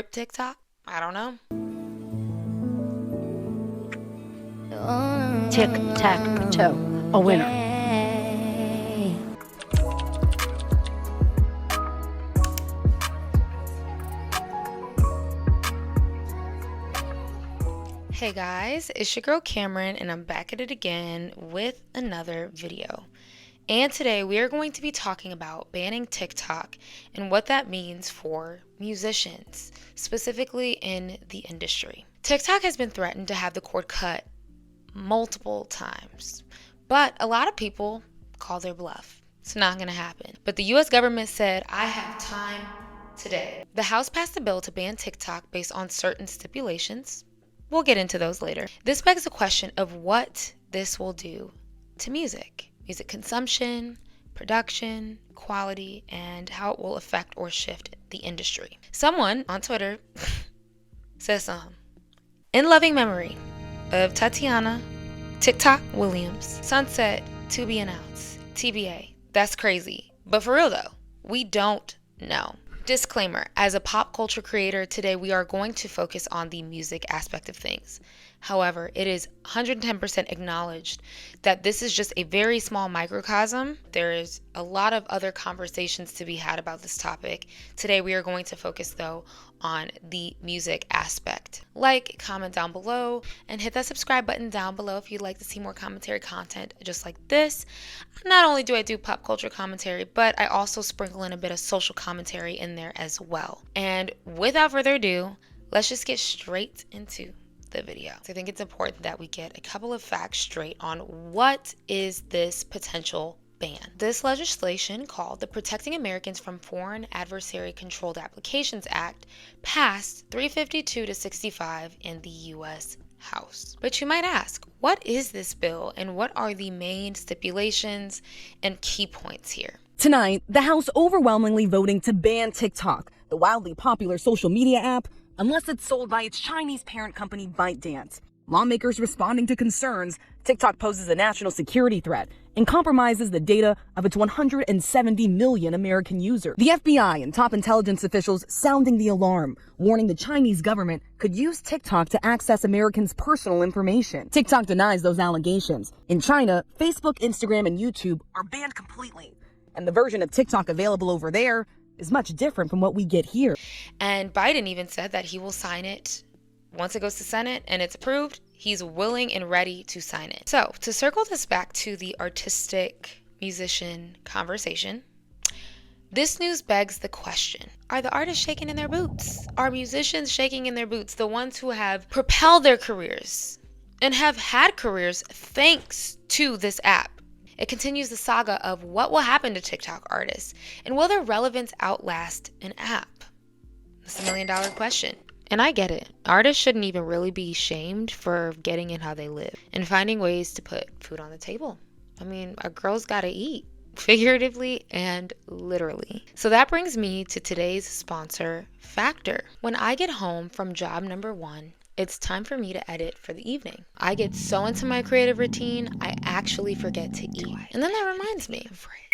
Rip TikTok? I don't know. Tic tac toe, a winner. Hey guys, it's your girl Cameron and I'm back at it again with another video. And today we are going to be talking about banning TikTok and what that means for musicians, specifically in the industry. TikTok has been threatened to have the cord cut multiple times, but a lot of people call their bluff. It's not going to happen. But the US government said, I have time today. The House passed a bill to ban TikTok based on certain stipulations. We'll get into those later. This begs the question of what this will do to music consumption, production, quality, and how it will affect or shift the industry. Someone on Twitter says in loving memory of Tatiana TikTok Williams, sunset to be announced, TBA. That's crazy. But for real though, we don't know. Disclaimer, as a pop culture creator, today we are going to focus on the music aspect of things. However, it is 110% acknowledged that this is just a very small microcosm. There is a lot of other conversations to be had about this topic. Today we are going to focus though on the music aspect. Like, comment down below, and hit that subscribe button down below if you'd like to see more commentary content just like this. Not only do I do pop culture commentary, but I also sprinkle in a bit of social commentary in there as well. And without further ado, let's just get straight into the video. So I think it's important that we get a couple of facts straight on what is this potential ban. This legislation, called the Protecting Americans from Foreign Adversary Controlled Applications Act, passed 352 to 65 in the US House. But you might ask, what is this bill and what are the main stipulations and key points here? Tonight, the House overwhelmingly voting to ban TikTok, the wildly popular social media app, unless it's sold by its Chinese parent company ByteDance. Lawmakers responding to concerns, TikTok poses a national security threat and compromises the data of its 170 million American users. The FBI and top intelligence officials sounding the alarm, warning the Chinese government could use TikTok to access Americans' personal information. TikTok denies those allegations. In China, Facebook, Instagram, and YouTube are banned completely, and the version of TikTok available over there is much different from what we get here. And Biden even said that he will sign it once it goes to Senate and it's approved. He's willing and ready to sign it. So to circle this back to the artistic musician conversation, this news begs the question, are the artists shaking in their boots? Are musicians shaking in their boots? The ones who have propelled their careers and have had careers thanks to this app. It continues the saga of what will happen to TikTok artists and will their relevance outlast an app? That's $1 million question. And I get it. Artists shouldn't even really be shamed for getting in how they live and finding ways to put food on the table. I mean, a girl's gotta eat, figuratively and literally. So that brings me to today's sponsor, Factor. When I get home from job number 1, it's time for me to edit for the evening. I get so into my creative routine, I actually forget to eat. And then that reminds me,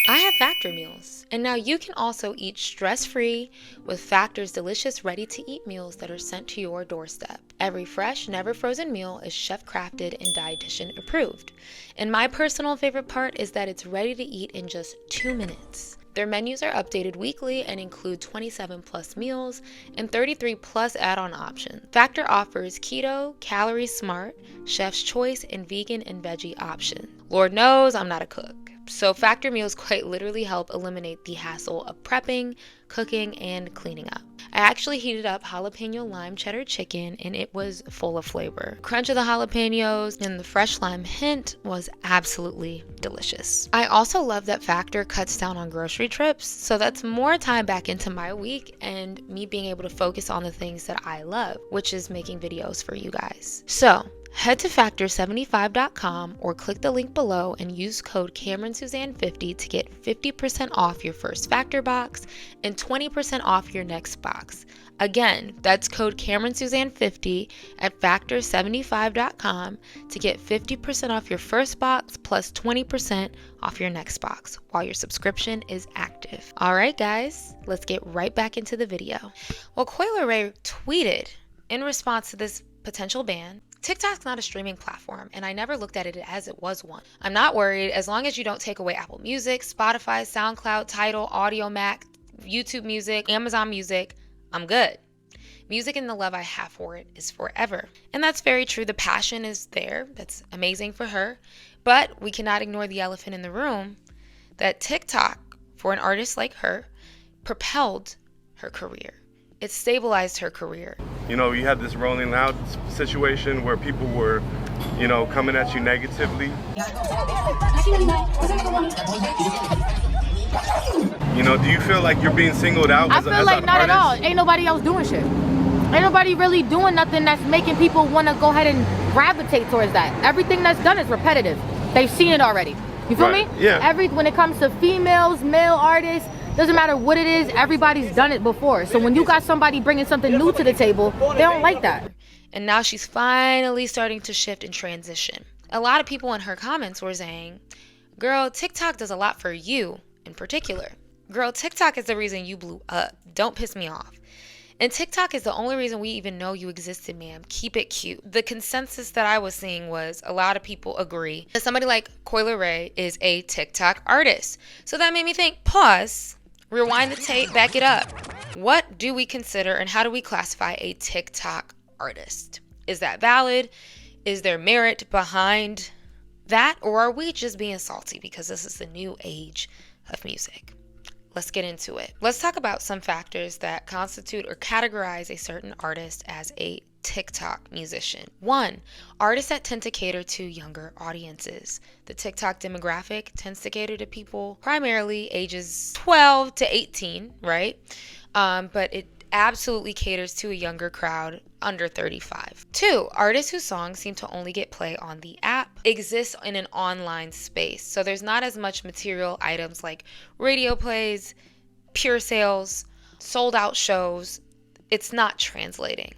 I have Factor meals. And now you can also eat stress-free with Factor's delicious ready-to-eat meals that are sent to your doorstep. Every fresh, never frozen meal is chef-crafted and dietitian approved. And my personal favorite part is that it's ready to eat in just 2 minutes. Their menus are updated weekly and include 27 plus meals and 33 plus add-on options. Factor offers keto, calorie smart, chef's choice, and vegan and veggie options. Lord knows I'm not a cook, so Factor meals quite literally help eliminate the hassle of prepping, cooking, and cleaning up. I actually heated up jalapeno lime cheddar chicken and it was full of flavor. Crunch of the jalapenos and the fresh lime hint was absolutely delicious. I also love that Factor cuts down on grocery trips, so that's more time back into my week and me being able to focus on the things that I love, which is making videos for you guys. So Head to factor75.com or click the link below and use code CameronSuzanne50 to get 50% off your first Factor box and 20% off your next box. Again, that's code CameronSuzanne50 at factor75.com to get 50% off your first box plus 20% off your next box while your subscription is active. All right, guys, let's get right back into the video. Well, Coil Ray tweeted in response to this potential ban, TikTok's not a streaming platform, and I never looked at it as it was one. I'm not worried as long as you don't take away Apple Music, Spotify, SoundCloud, Tidal, Audio Mac, YouTube Music, Amazon Music. I'm good. Music and the love I have for it is forever. And that's very true. The passion is there. That's amazing for her. But we cannot ignore the elephant in the room that TikTok, for an artist like her, propelled her career. It stabilized her career. You know, you had this Rolling Loud situation where people were, you know, coming at you negatively. You know, do you feel like you're being singled out I as feel like not artist? at all. Ain't nobody else doing shit. Ain't nobody really doing nothing that's making people want to go ahead and gravitate towards that. Everything that's done is repetitive. They've seen it already. You feel me? Yeah. When it comes to females, male artists, doesn't matter what it is, everybody's done it before. So when you got somebody bringing something new to the table, they don't like that. And now she's finally starting to shift and transition. A lot of people in her comments were saying, girl, TikTok does a lot for you in particular. Girl, TikTok is the reason you blew up. Don't piss me off. And TikTok is the only reason we even know you existed, ma'am. Keep it cute. The consensus that I was seeing was a lot of people agree that somebody like Coil Ray is a TikTok artist. So that made me think, pause, rewind the tape, back it up. What do we consider and how do we classify a TikTok artist? Is that valid? Is there merit behind that? Or are we just being salty because this is the new age of music? Let's get into it. Let's talk about some factors that constitute or categorize a certain artist as a TikTok musician. 1, artists that tend to cater to younger audiences. The TikTok demographic tends to cater to people primarily ages 12 to 18, right? But it absolutely caters to a younger crowd under 35. 2, artists whose songs seem to only get play on the app exist in an online space. So there's not as much material items like radio plays, pure sales, sold out shows. It's not translating.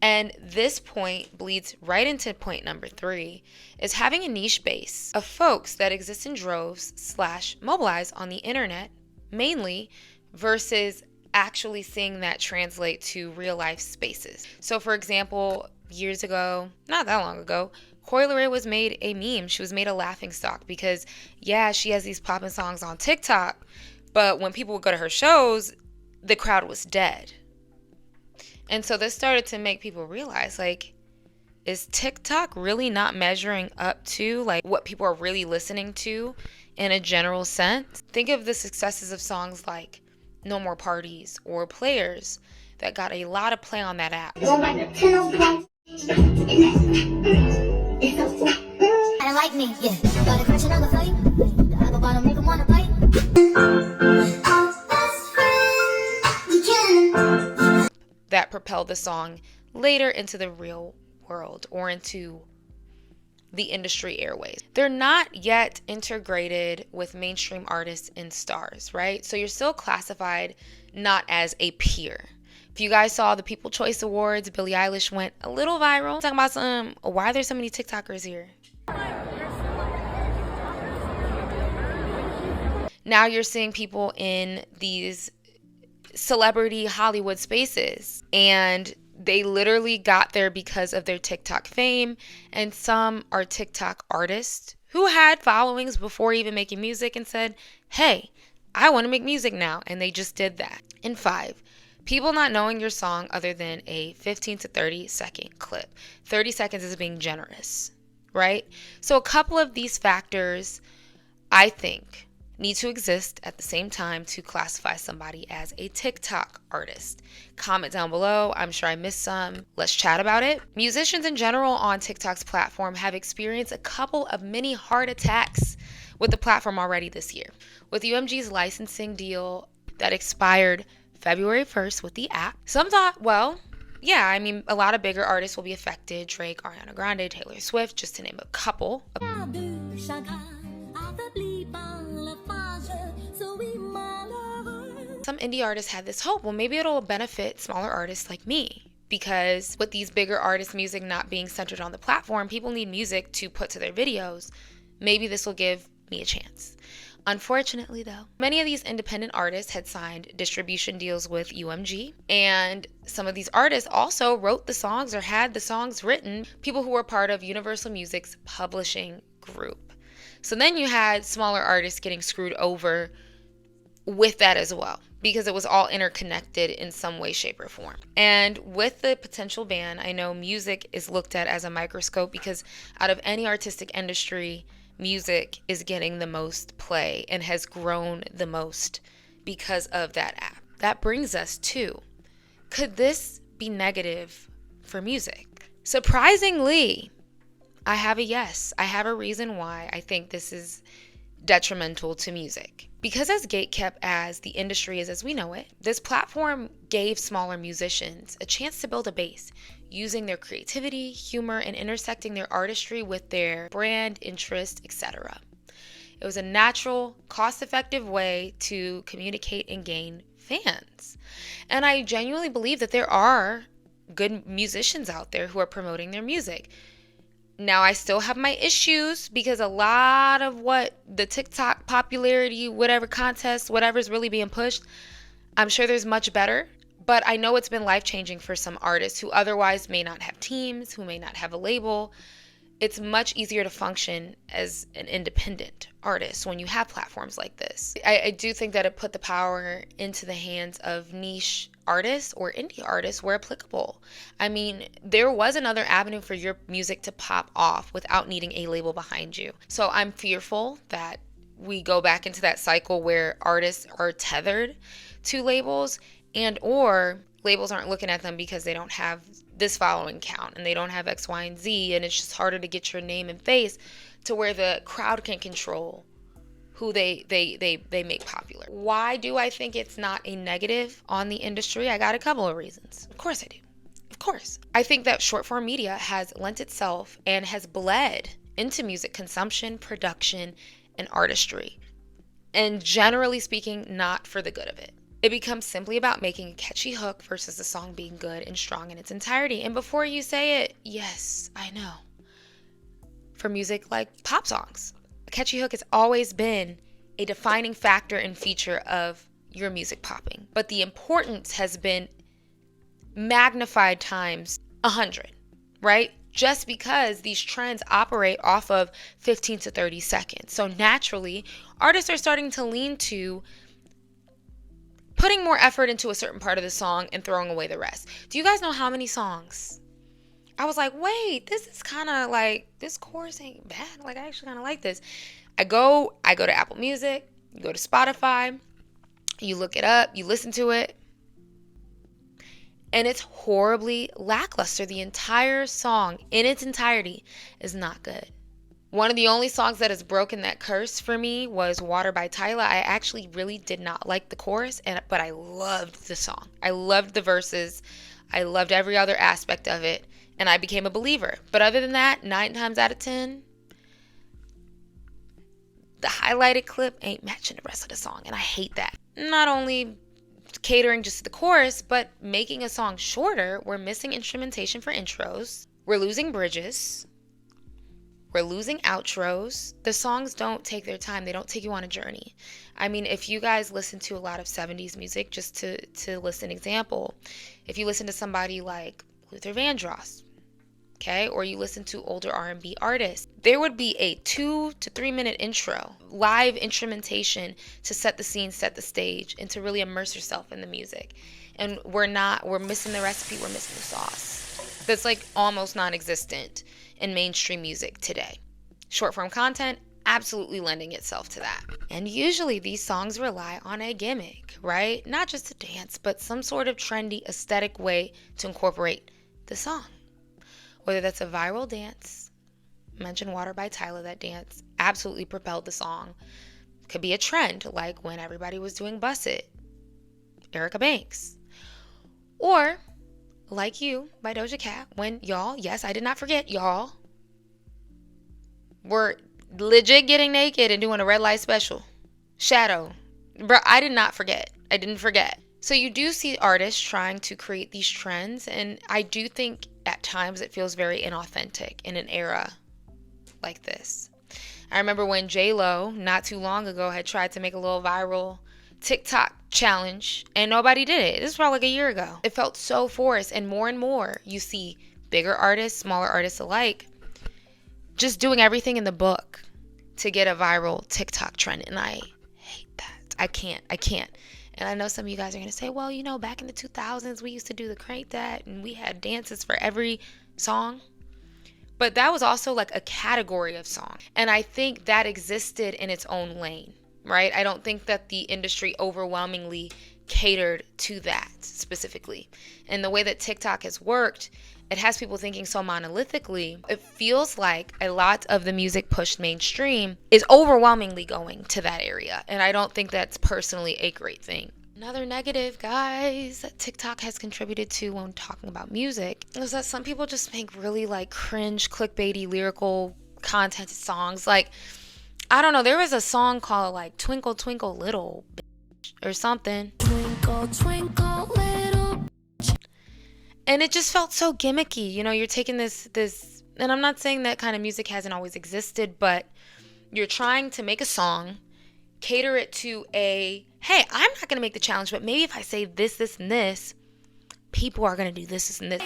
And this point bleeds right into point number 3, is having a niche base of folks that exist in droves / mobilize on the internet mainly versus actually seeing that translate to real life spaces. So for example, years ago, not that long ago, Coil Ray was made a meme. She was made a laughing stock because, yeah, she has these poppin' songs on TikTok, but when people would go to her shows, the crowd was dead. And so this started to make people realize, like, is TikTok really not measuring up to like what people are really listening to in a general sense? Think of the successes of songs like No More Parties or Players that got a lot of play on that app. I don't like me, yeah. Got a crush on the fight. I go bottom, make 'em wanna fight. That propelled the song later into the real world or into the industry airways. They're not yet integrated with mainstream artists and stars, right? So you're still classified not as a peer. If you guys saw the People Choice Awards, Billie Eilish went a little viral talking about why are there so many TikTokers here? Now you're seeing people in these celebrity Hollywood spaces, and they literally got there because of their TikTok fame, and some are TikTok artists who had followings before even making music and said, hey, I want to make music now, and they just did that. And 5, people not knowing your song other than a 15 to 30 second clip. 30 seconds is being generous, right? So a couple of these factors, I think, need to exist at the same time to classify somebody as a TikTok artist. Comment down below. I'm sure I missed some. Let's chat about it. Musicians in general on TikTok's platform have experienced a couple of mini heart attacks with the platform already this year. With UMG's licensing deal that expired February 1st with the app, some thought, well, yeah, I mean, a lot of bigger artists will be affected. Drake, Ariana Grande, Taylor Swift, just to name a couple. Some indie artists had this hope, well, maybe it'll benefit smaller artists like me. Because with these bigger artists' music not being centered on the platform, people need music to put to their videos. Maybe this will give me a chance. Unfortunately, though, many of these independent artists had signed distribution deals with UMG, and some of these artists also wrote the songs or had the songs written, people who were part of Universal Music's publishing group. So then you had smaller artists getting screwed over with that as well, because it was all interconnected in some way, shape, or form. And with the potential ban, I know music is looked at as a microscope because out of any artistic industry, music is getting the most play and has grown the most because of that app. That brings us to, could this be negative for music? Surprisingly, I have a yes. I have a reason why I think this is detrimental to music. Because as gatekept as the industry is as we know it, this platform gave smaller musicians a chance to build a base using their creativity, humor, and intersecting their artistry with their brand, interest, etc. It was a natural, cost-effective way to communicate and gain fans. And I genuinely believe that there are good musicians out there who are promoting their music. Now, I still have my issues because a lot of what the TikTok popularity, whatever contest, whatever's really being pushed, I'm sure there's much better. But I know it's been life-changing for some artists who otherwise may not have teams, who may not have a label. It's much easier to function as an independent artist when you have platforms like this. I do think that it put the power into the hands of niche artists or indie artists where applicable. I mean, there was another avenue for your music to pop off without needing a label behind you. So I'm fearful that we go back into that cycle where artists are tethered to labels, and or labels aren't looking at them because they don't have this following count and they don't have X, Y, and Z, and it's just harder to get your name and face to where the crowd can control who they make popular. Why do I think it's not a negative on the industry? I got a couple of reasons. Of course I do. Of course. I think that short form media has lent itself and has bled into music consumption, production, and artistry. And generally speaking, not for the good of it. It becomes simply about making a catchy hook versus the song being good and strong in its entirety. And before you say it, yes, I know. For music like pop songs, a catchy hook has always been a defining factor and feature of your music popping. But the importance has been magnified times 100, right? Just because these trends operate off of 15 to 30 seconds. So naturally, artists are starting to lean to putting more effort into a certain part of the song and throwing away the rest. Do you guys know how many songs? I was like, wait, this is kind of like, this chorus ain't bad. Like, I actually kind of like this. I go to Apple Music, you go to Spotify, you look it up, you listen to it, and it's horribly lackluster. The entire song in its entirety is not good. One of the only songs that has broken that curse for me was Water by Tyla. I actually really did not like the chorus, but I loved the song. I loved the verses. I loved every other aspect of it, and I became a believer. But other than that, 9 times out of 10, the highlighted clip ain't matching the rest of the song, and I hate that. Not only catering just to the chorus, but making a song shorter. We're missing instrumentation for intros. We're losing bridges. We're losing outros. The songs don't take their time. They don't take you on a journey. I mean, if you guys listen to a lot of 70s music, just to list an example, if you listen to somebody like Luther Vandross, okay, or you listen to older R&B artists, there would be a 2 to 3 minute intro, live instrumentation to set the scene, set the stage, and to really immerse yourself in the music. And we're missing the recipe, we're missing the sauce. That's like almost non-existent in mainstream music today. Short form content, absolutely lending itself to that. And usually these songs rely on a gimmick, right? Not just a dance, but some sort of trendy aesthetic way to incorporate the song. Whether that's a viral dance, mention Water by Tyla, that dance absolutely propelled the song. Could be a trend, like when everybody was doing Bust It, Erica Banks. Or Like You by Doja Cat, when y'all, yes, I did not forget, y'all were legit getting naked and doing a red light special. Shadow. Bro, I did not forget. I didn't forget. So you do see artists trying to create these trends, and I do think at times it feels very inauthentic in an era like this. I remember when J-Lo, not too long ago, had tried to make a little viral TikTok challenge, and nobody did it. This was probably like a year ago. It felt so forced, and more you see bigger artists, smaller artists alike, just doing everything in the book to get a viral TikTok trend, and I hate that. I can't. And I know some of you guys are going to say, well, you know, back in the 2000s, we used to do the crank that, and we had dances for every song. But that was also like a category of song. And I think that existed in its own lane, right? I don't think that the industry overwhelmingly catered to that specifically. And the way that TikTok has worked, it has people thinking so monolithically. It feels like a lot of the music pushed mainstream is overwhelmingly going to that area. And I don't think that's personally a great thing. Another negative, guys, that TikTok has contributed to when talking about music is that some people just make really like cringe, clickbaity, lyrical content songs. Like, I don't know, there was a song called like Twinkle Twinkle Little Bitch or something. Twinkle Twinkle Little Bitch. And it just felt so gimmicky. You know, you're taking this, and I'm not saying that kind of music hasn't always existed, but you're trying to make a song, cater it to a, hey, I'm not going to make the challenge, but maybe if I say this, this, and this, people are going to do this and this.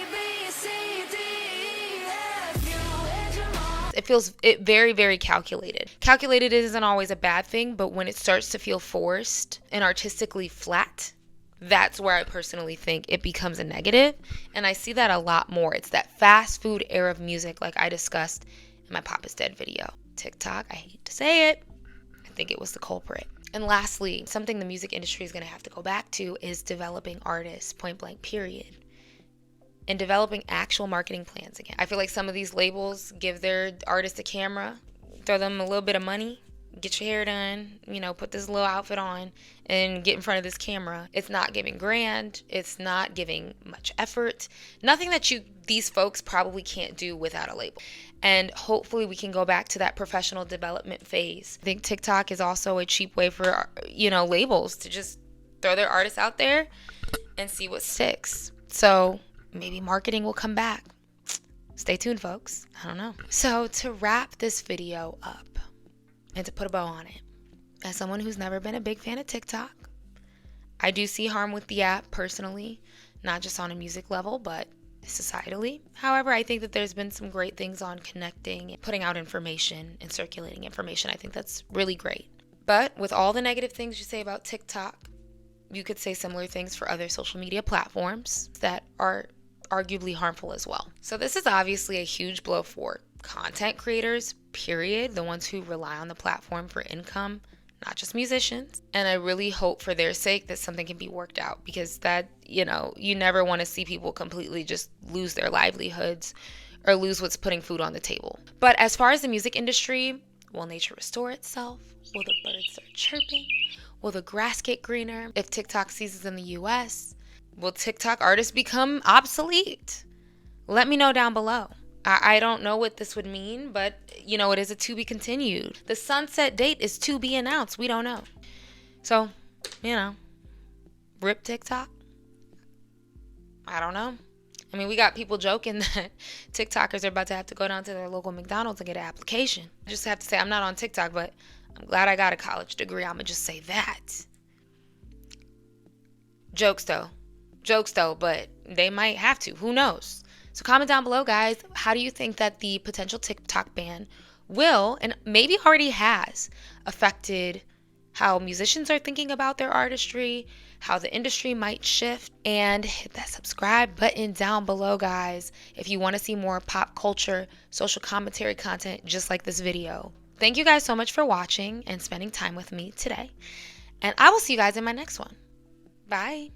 It feels very, very calculated. Calculated isn't always a bad thing, but when it starts to feel forced and artistically flat, that's where I personally think it becomes a negative. And I see that a lot more. It's that fast food era of music like I discussed in my Pop is Dead video. TikTok, I hate to say it, I think it was the culprit. And lastly, something the music industry is going to have to go back to is developing artists, point blank, period. And developing actual marketing plans again. I feel like some of these labels give their artists a camera, throw them a little bit of money, get your hair done, you know, put this little outfit on and get in front of this camera. It's not giving grand. It's not giving much effort. Nothing that these folks probably can't do without a label. And hopefully we can go back to that professional development phase. I think TikTok is also a cheap way for, you know, labels to just throw their artists out there and see what sticks. So maybe marketing will come back. Stay tuned, folks. I don't know. So to wrap this video up and to put a bow on it, as someone who's never been a big fan of TikTok, I do see harm with the app personally, not just on a music level, but societally. However, I think that there's been some great things on connecting, putting out information, and circulating information. I think that's really great. But with all the negative things you say about TikTok, you could say similar things for other social media platforms that are arguably harmful as well. So this is obviously a huge blow for content creators, period, the ones who rely on the platform for income, not just musicians. And I really hope for their sake that something can be worked out, because that, you know, you never want to see people completely just lose their livelihoods or lose what's putting food on the table. But as far as the music industry, will nature restore itself? Will the birds start chirping? Will the grass get greener if TikTok ceases in the US? Will TikTok artists become obsolete? Let me know down below. I don't know what this would mean, but, you know, it is a to be continued. The sunset date is to be announced. We don't know. So, you know, rip TikTok? I don't know. I mean, we got people joking that TikTokers are about to have to go down to their local McDonald's and get an application. I just have to say, I'm not on TikTok, but I'm glad I got a college degree. I'm going to just say that. Jokes though, but they might have to. Who knows? So comment down below, guys. How do you think that the potential TikTok ban will, and maybe already has, affected how musicians are thinking about their artistry, how the industry might shift? And hit that subscribe button down below, guys, if you want to see more pop culture, social commentary content just like this video. Thank you guys so much for watching and spending time with me today. And I will see you guys in my next one. Bye.